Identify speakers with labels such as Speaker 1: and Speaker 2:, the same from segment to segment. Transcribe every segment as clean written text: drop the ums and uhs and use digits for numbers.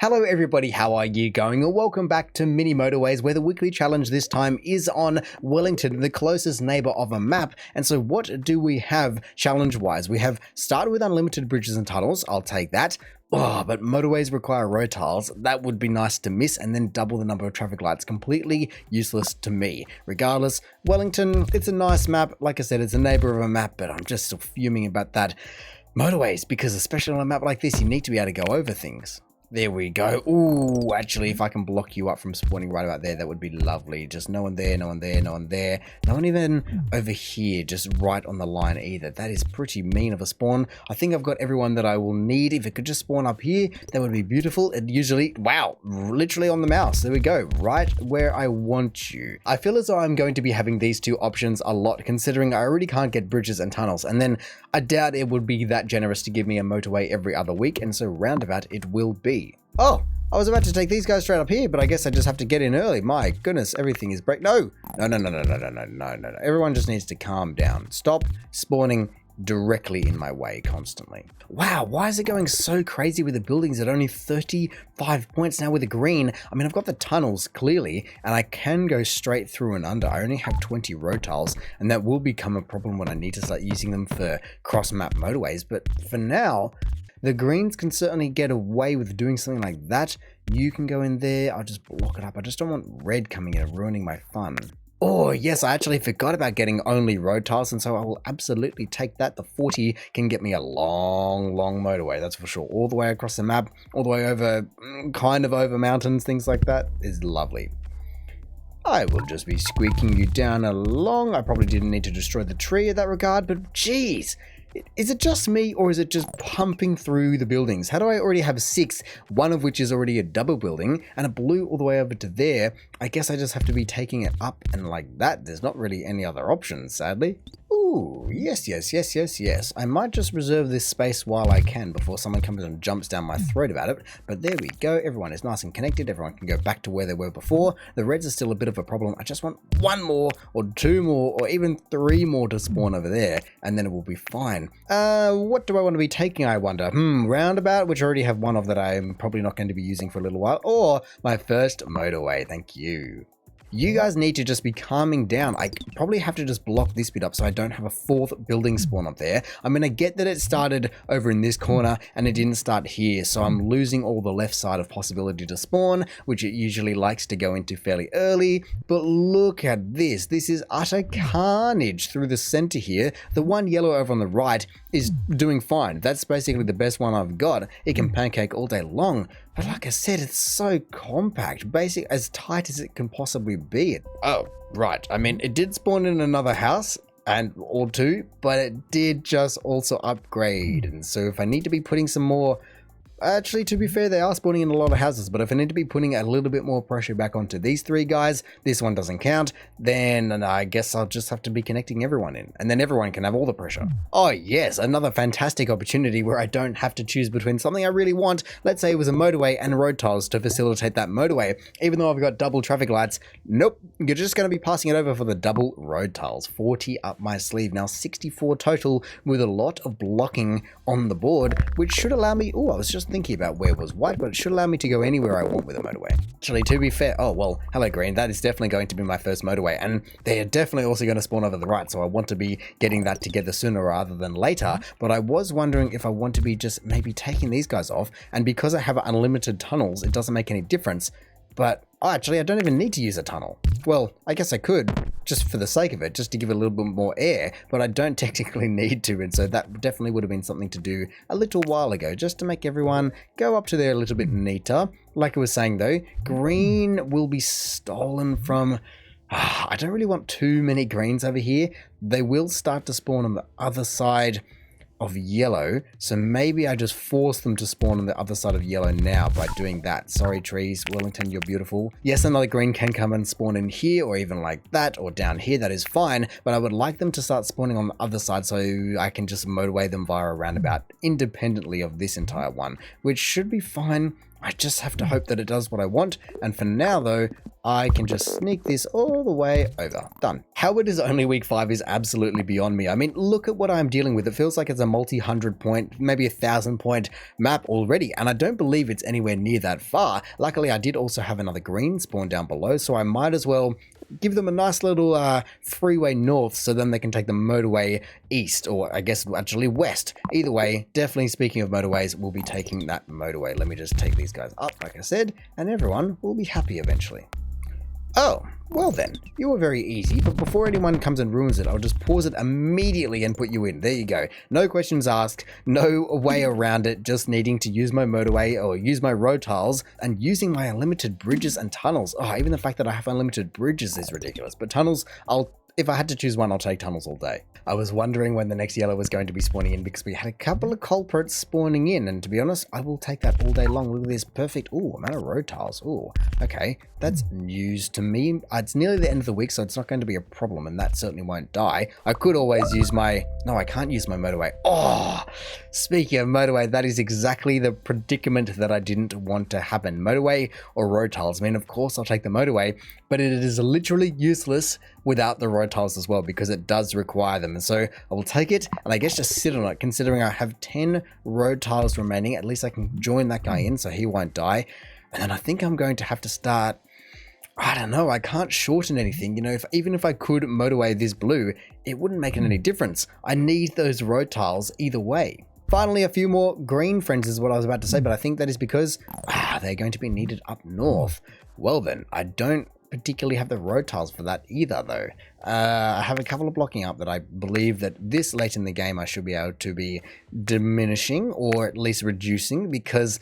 Speaker 1: Hello everybody, how are you going? And welcome back to Mini Motorways, where the weekly challenge this time is on Wellington, the closest neighbour of a map. And so what do we have challenge-wise? We have started with unlimited bridges and tunnels, I'll take that. Oh, but motorways require road tiles. That would be nice to miss, and then double the number of traffic lights. Completely useless to me. Regardless, Wellington, it's a nice map. Like I said, it's a neighbour of a map, but I'm just still fuming about that. Motorways, because especially on a map like this, you need to be able to go over things. There we go. Ooh, actually, if I can block you up from spawning right about there, that would be lovely. Just no one there, no one there, no one there. No one even over here, just right on the line either. That is pretty mean of a spawn. I think I've got everyone that I will need. If it could just spawn up here, that would be beautiful. It usually, wow, literally on the mouse. There we go, right where I want you. I feel as though I'm going to be having these two options a lot, considering I already can't get bridges and tunnels. And then I doubt it would be that generous to give me a motorway every other week. And so roundabout it will be. Oh, I was about to take these guys straight up here, but I guess I just have to get in early. My goodness, everything is break. No. Everyone just needs to calm down. Stop spawning directly in my way constantly. Wow, why is it going so crazy with the buildings at only 35 points now with the green? I mean, I've got the tunnels clearly, and I can go straight through and under. I only have 20 road tiles, and that will become a problem when I need to start using them for cross-map motorways. But for now, the greens can certainly get away with doing something like that. You can go in there. I'll just block it up. I just don't want red coming in and ruining my fun. Oh, yes, I actually forgot about getting only road tiles, and so I will absolutely take that. The 40 can get me a long motorway, that's for sure. All the way across the map, all the way over, kind of over mountains, things like that is lovely. I will just be squeaking you down along. I probably didn't need to destroy the tree in that regard, but geez. Is it just me, or is it just pumping through the buildings? How do I already have 6, one of which is already a double building, and it blew all the way over to there? I guess I just have to be taking it up and like that. There's not really any other options, sadly. Ooh, yes. I might just reserve this space while I can before someone comes and jumps down my throat about it. But there we go. Everyone is nice and connected. Everyone can go back to where they were before. The reds are still a bit of a problem. I just want 1 more or 2 more or even 3 more to spawn over there, and then it will be fine. What do I want to be taking, I wonder? Roundabout, which I already have one of that I'm probably not going to be using for a little while, or my first motorway. Thank you. You guys need to just be calming down. I probably have to just block this bit up so I don't have a 4th building spawn up there. I mean, I get that it started over in this corner and it didn't start here, so I'm losing all the left side of possibility to spawn, which it usually likes to go into fairly early. But look at this. This is utter carnage through the center here. The one yellow over on the right is doing fine. That's basically the best one I've got. It can pancake all day long. But like I said, it's so compact, basic, as tight as it can possibly be. Oh, right. I mean, it did spawn in another house or 2, but it did just also upgrade. And so if I need to be putting some more, actually, to be fair, they are spawning in a lot of houses, but if I need to be putting a little bit more pressure back onto these 3 guys, this one doesn't count, then I guess I'll just have to be connecting everyone in, and then everyone can have all the pressure. Oh yes, another fantastic opportunity where I don't have to choose between something I really want. Let's say it was a motorway and road tiles to facilitate that motorway. Even though I've got double traffic lights, nope, you're just going to be passing it over for the double road tiles. 40 up my sleeve. Now 64 total with a lot of blocking on the board, which should allow me, I was just thinking about where was white, but it should allow me to go anywhere I want with a motorway. Actually, to be fair, oh well, hello green, that is definitely going to be my first motorway, and they are definitely also going to spawn over the right, so I want to be getting that together sooner rather than later. But I was wondering if I want to be just maybe taking these guys off, and because I have unlimited tunnels, it doesn't make any difference. But actually, I don't even need to use a tunnel. Well, I guess I could, just for the sake of it, just to give it a little bit more air, but I don't technically need to, and so that definitely would have been something to do a little while ago, just to make everyone go up to there a little bit neater. Like I was saying though, green will be stolen from... I don't really want too many greens over here. They will start to spawn on the other side of yellow, so maybe I just force them to spawn on the other side of yellow now by doing that. Sorry trees, Wellington, you're beautiful. Yes, another green can come and spawn in here, or even like that, or down here, that is fine, but I would like them to start spawning on the other side so I can just motorway them via a roundabout independently of this entire one, which should be fine. I just have to hope that it does what I want, and for now though, I can just sneak this all the way over. Done. How it is only week 5 is absolutely beyond me. I mean, look at what I'm dealing with. It feels like it's a multi-100 point, maybe 1,000 point map already, and I don't believe it's anywhere near that far. Luckily, I did also have another green spawn down below, so I might as well give them a nice little freeway north so then they can take the motorway east, or I guess actually west. Either way, definitely speaking of motorways, we'll be taking that motorway. Let me just take these guys up, like I said, and everyone will be happy eventually. Oh, well then, you were very easy, but before anyone comes and ruins it, I'll just pause it immediately and put you in. There you go. No questions asked, no way around it, just needing to use my motorway or use my road tiles and using my unlimited bridges and tunnels. Oh, even the fact that I have unlimited bridges is ridiculous, but tunnels, if I had to choose one, I'll take tunnels all day. I was wondering when the next yellow was going to be spawning in because we had a couple of culprits spawning in, and to be honest, I will take that all day long. Look at this perfect, amount of road tiles. Oh, okay, that's news to me. It's nearly the end of the week, so it's not going to be a problem, and that certainly won't die. I could always use no, I can't use my motorway. Oh, speaking of motorway, that is exactly the predicament that I didn't want to happen. Motorway or road tiles. I mean, of course, I'll take the motorway, but it is literally useless without the road tiles as well because it does require them. And so I will take it and I guess just sit on it, considering I have 10 road tiles remaining. At least I can join that guy in so he won't die. And then I think I'm going to have to start, I don't know, I can't shorten anything. You know, even if I could motorway this blue, it wouldn't make any difference. I need those road tiles either way. Finally, a few more green friends is what I was about to say, but I think that is because they're going to be needed up north. Well then, I don't particularly have the road tiles for that either though. I have a couple of blocking up that I believe that this late in the game I should be able to be diminishing or at least reducing, because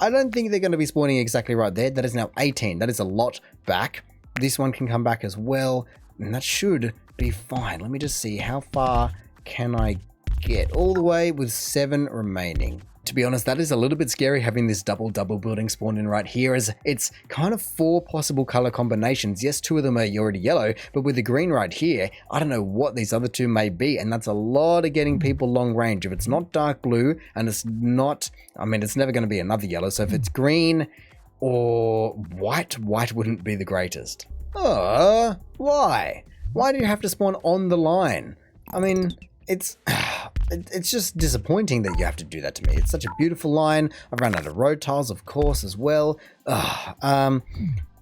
Speaker 1: I don't think they're going to be spawning exactly right there. That is now 18. That is a lot back. This one can come back as well, and that should be fine. Let me just see, how far can I get? All the way with 7 remaining. To be honest, that is a little bit scary having this double building spawned in right here, as it's kind of 4 possible color combinations. Yes, 2 of them are already yellow, but with the green right here, I don't know what these other 2 may be, and that's a lot of getting people long range. If it's not dark blue, and it's not, I mean, it's never going to be another yellow, so if it's green or white wouldn't be the greatest. Why? Why do you have to spawn on the line? I mean, it's just disappointing that you have to do that to me. It's such a beautiful line. I've run out of road tiles, of course, as well.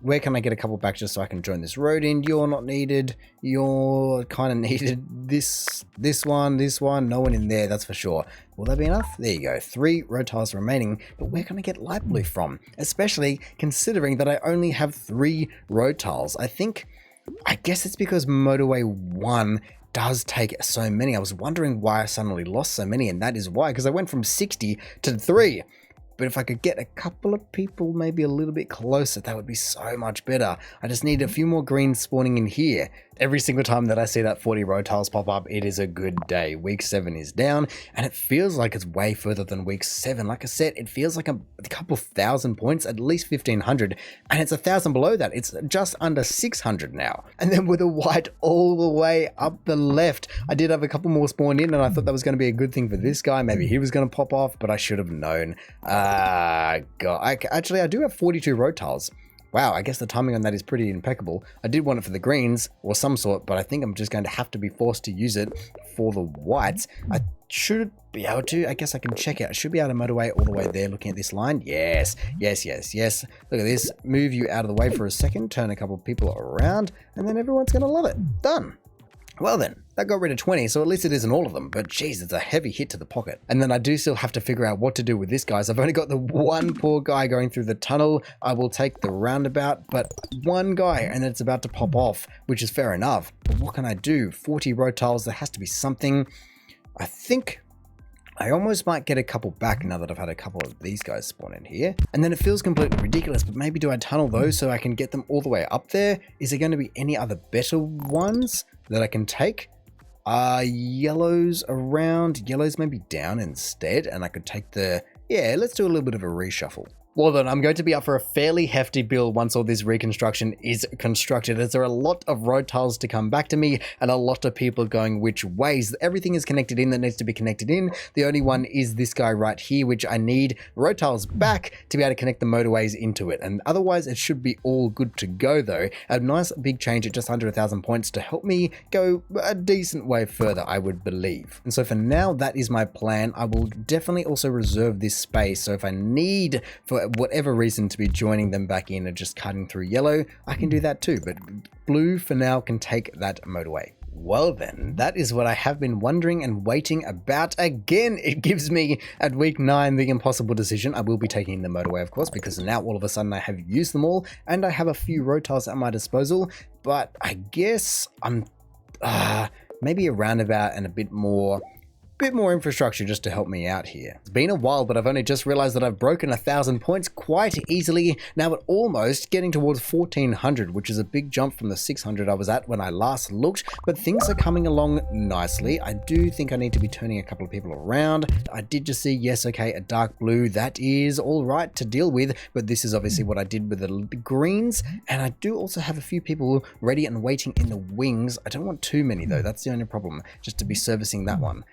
Speaker 1: Where can I get a couple back just so I can join this road in? You're not needed. You're kind of needed. This one, no one in there, that's for sure. Will that be enough? There you go. 3 road tiles remaining, but where can I get light blue from? Especially considering that I only have 3 road tiles. I guess it's because Motorway 1 does take so many. I was wondering why I suddenly lost so many, and that is why, because I went from 60 to 3. But if I could get a couple of people maybe a little bit closer, that would be so much better. I just need a few more greens spawning in here. Every single time that I see that 40 road tiles pop up, it is a good day. Week 7 is down, and it feels like it's way further than week 7. Like I said, it feels like a couple thousand points, at least 1,500, and it's 1,000 below that. It's just under 600 now. And then with a white all the way up the left, I did have a couple more spawned in, and I thought that was going to be a good thing for this guy. Maybe he was going to pop off, but I should have known. God. Actually, I do have 42 road tiles. Wow, I guess the timing on that is pretty impeccable. I did want it for the greens or some sort, but I think I'm just going to have to be forced to use it for the whites. I should be able to. I guess I can check it. I should be able to motorway all the way there looking at this line. Yes. Look at this. Move you out of the way for a second, turn a couple of people around, and then everyone's going to love it. Done. Well then, that got rid of 20, so at least it isn't all of them, but geez, it's a heavy hit to the pocket. And then I do still have to figure out what to do with this, guys. I've only got the one poor guy going through the tunnel. I will take the roundabout, but one guy, and it's about to pop off, which is fair enough. But what can I do? 40 road tiles, there has to be something. I think I almost might get a couple back now that I've had a couple of these guys spawn in here. And then it feels completely ridiculous, but maybe do I tunnel those so I can get them all the way up there? Is there going to be any other better ones that I can take? Yellows around. Yellows maybe down instead, and I could take the... Yeah, let's do a little bit of a reshuffle. Well then, I'm going to be up for a fairly hefty build once all this reconstruction is constructed, as there are a lot of road tiles to come back to me and a lot of people going which ways. Everything is connected in that needs to be connected in. The only one is this guy right here, which I need road tiles back to be able to connect the motorways into it. And otherwise, it should be all good to go though. A nice big change at just under 1,000 points to help me go a decent way further, I would believe. And so for now, that is my plan. I will definitely also reserve this space. So if I need, for whatever reason, to be joining them back in and just cutting through yellow, I can do that too, but blue for now can take that motorway. Well then, that is what I have been wondering and waiting about. Again, it gives me at week 9 the impossible decision. I will be taking the motorway, of course, because now all of a sudden I have used them all and I have a few road tiles at my disposal, but I guess I'm maybe a roundabout and a bit more infrastructure just to help me out here. It's been a while, but I've only just realized that I've broken 1,000 points quite easily. Now at almost getting towards 1,400, which is a big jump from the 600 I was at when I last looked, but things are coming along nicely. I do think I need to be turning a couple of people around. I did just see, yes, okay, a dark blue. That is all right to deal with, but this is obviously what I did with the greens. And I do also have a few people ready and waiting in the wings. I don't want too many though. That's the only problem, just to be servicing that one.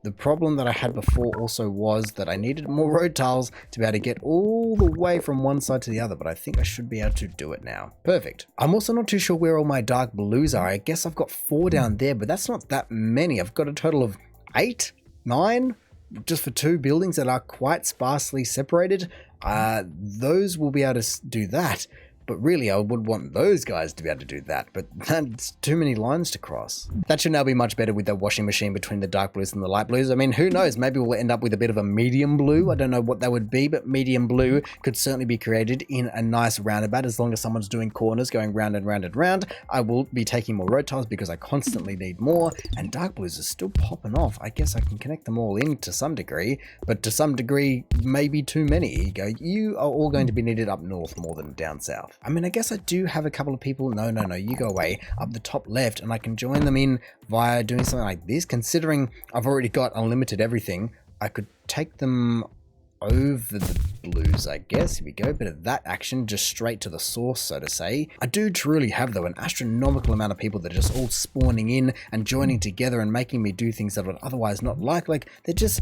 Speaker 1: The problem that I had before also was that I needed more road tiles to be able to get all the way from one side to the other, but I think I should be able to do it now. Perfect. I'm also not too sure where all my dark blues are. I guess I've got 4 down there, but that's not that many. I've got a total of 8, 9, just for 2 buildings that are quite sparsely separated. Those will be able to do that. But really, I would want those guys to be able to do that, but that's too many lines to cross. That should now be much better with the washing machine between the dark blues and the light blues. I mean, who knows? Maybe we'll end up with a bit of a medium blue. I don't know what that would be, but medium blue could certainly be created in a nice roundabout as long as someone's doing corners, going round and round and round. I will be taking more road tiles because I constantly need more, and dark blues are still popping off. I guess I can connect them all in to some degree, but to some degree, maybe too many. Here you go. You are all going to be needed up north more than down south. I mean, I guess I do have a couple of people, no, you go away, up the top left, and I can join them in via doing something like this. Considering I've already got unlimited everything, I could take them over the blues, I guess. Here we go, bit of that action, just straight to the source, so to say. I do truly have, though, an astronomical amount of people that are just all spawning in and joining together and making me do things that I would otherwise not like they're just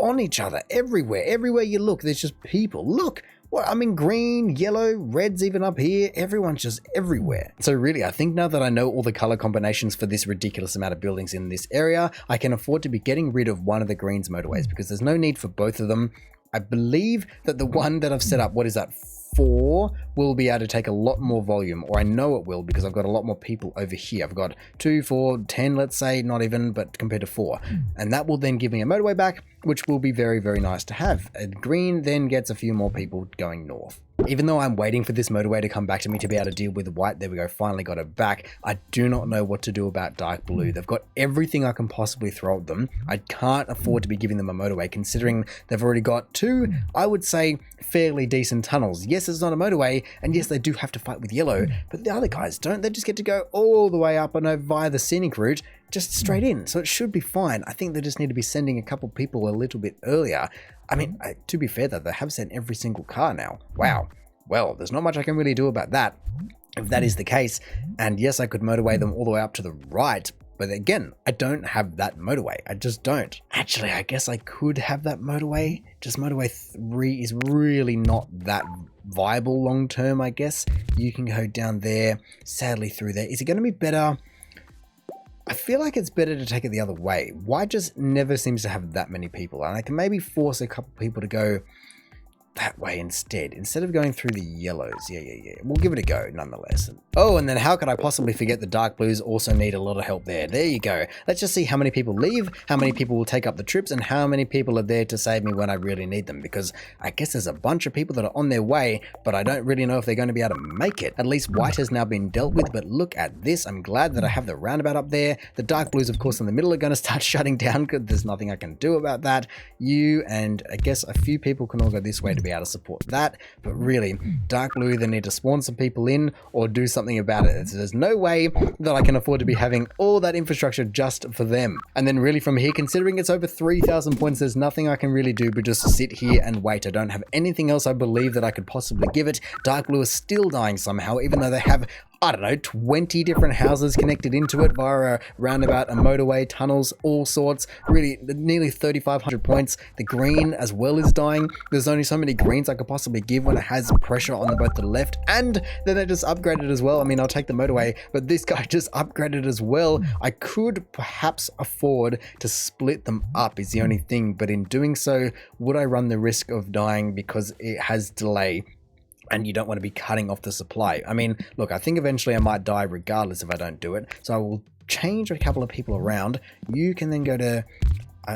Speaker 1: on each other everywhere you look. There's just people. Look, well, I mean, green, yellow, red's even up here. Everyone's just everywhere. So really, I think now that I know all the color combinations for this ridiculous amount of buildings in this area, I can afford to be getting rid of one of the greens motorways because there's no need for both of them. I believe that the one that I've set up, what is that, 4, will be able to take a lot more volume, or I know it will because I've got a lot more people over here. I've got 2, 4, 10, let's say, not even, but compared to 4. And that will then give me a motorway back, which will be very, very nice to have. And green then gets a few more people going north. Even though I'm waiting for this motorway to come back to me to be able to deal with white, there we go, finally got it back, I do not know what to do about dark blue. They've got everything I can possibly throw at them. I can't afford to be giving them a motorway, considering they've already got 2, I would say, fairly decent tunnels. Yes, it's not a motorway, and yes, they do have to fight with yellow, but the other guys don't. They just get to go all the way up and over via the scenic route, just straight in, so it should be fine. I think they just need to be sending a couple people a little bit earlier. I mean, to be fair though, they have sent every single car now. Wow. Well, there's not much I can really do about that, if that is the case. And yes, I could motorway them all the way up to the right, but again, I don't have that motorway. I just don't. Actually, I guess I could have that motorway. Just motorway 3 is really not that viable long term, I guess. You can go down there, sadly through there. Is it going to be better? I feel like it's better to take it the other way. White just never seems to have that many people, and I can maybe force a couple people to go that way instead of going through the yellows. Yeah. We'll give it a go nonetheless. Oh, and then how could I possibly forget the dark blues also need a lot of help there. There you go. Let's just see how many people leave, how many people will take up the trips, and how many people are there to save me when I really need them, because I guess there's a bunch of people that are on their way, but I don't really know if they're going to be able to make it. At least white has now been dealt with, but look at this. I'm glad that I have the roundabout up there. The dark blues, of course, in the middle are going to start shutting down because there's nothing I can do about that. You and I guess a few people can all go this way to be able to support that. But really, Dark Blue either need to spawn some people in or do something about it. So there's no way that I can afford to be having all that infrastructure just for them. And then really from here, considering it's over 3,000 points, there's nothing I can really do but just sit here and wait. I don't have anything else I believe that I could possibly give it. Dark Blue is still dying somehow, even though they have, I don't know, 20 different houses connected into it via a roundabout, a motorway, tunnels, all sorts. Really, nearly 3,500 points. The green as well is dying. There's only so many greens I could possibly give when it has pressure on both the left, and then they just upgraded as well. I mean, I'll take the motorway, but this guy just upgraded as well. I could perhaps afford to split them up is the only thing, but in doing so, would I run the risk of dying because it has delay? And you don't want to be cutting off the supply. I mean, look, I think eventually I might die regardless if I don't do it. So I will change a couple of people around. You can then go to...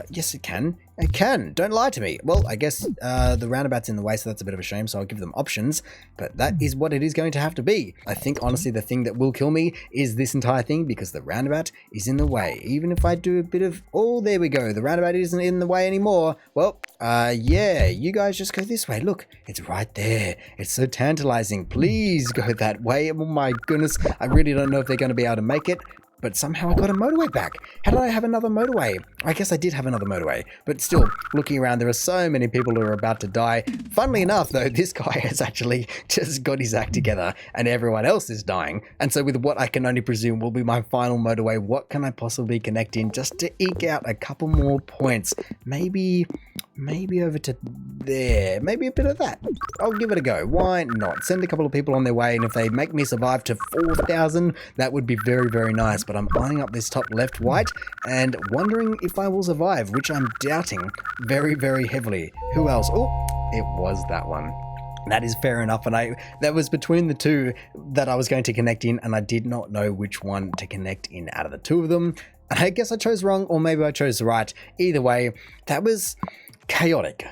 Speaker 1: yes, it can. It can. Don't lie to me. Well, I guess the roundabout's in the way, so that's a bit of a shame, so I'll give them options. But that is what it is going to have to be. I think, honestly, the thing that will kill me is this entire thing, because the roundabout is in the way. Even if I do a bit of... Oh, there we go. The roundabout isn't in the way anymore. Well, yeah, you guys just go this way. Look, it's right there. It's so tantalizing. Please go that way. Oh my goodness. I really don't know if they're going to be able to make it. But somehow I got a motorway back. How did I have another motorway? I guess I did have another motorway. But still, looking around, there are so many people who are about to die. Funnily enough, though, this guy has actually just got his act together and everyone else is dying. And so with what I can only presume will be my final motorway, what can I possibly connect in just to eke out a couple more points? Maybe over to there. Maybe a bit of that. I'll give it a go. Why not? Send a couple of people on their way, and if they make me survive to 4,000, that would be very, very nice. But I'm eyeing up this top left white and wondering if I will survive, which I'm doubting very, very heavily. Who else? Oh, it was that one. That is fair enough, and that was between the two that I was going to connect in, and I did not know which one to connect in out of the two of them. And I guess I chose wrong, or maybe I chose right. Either way, that was chaotic.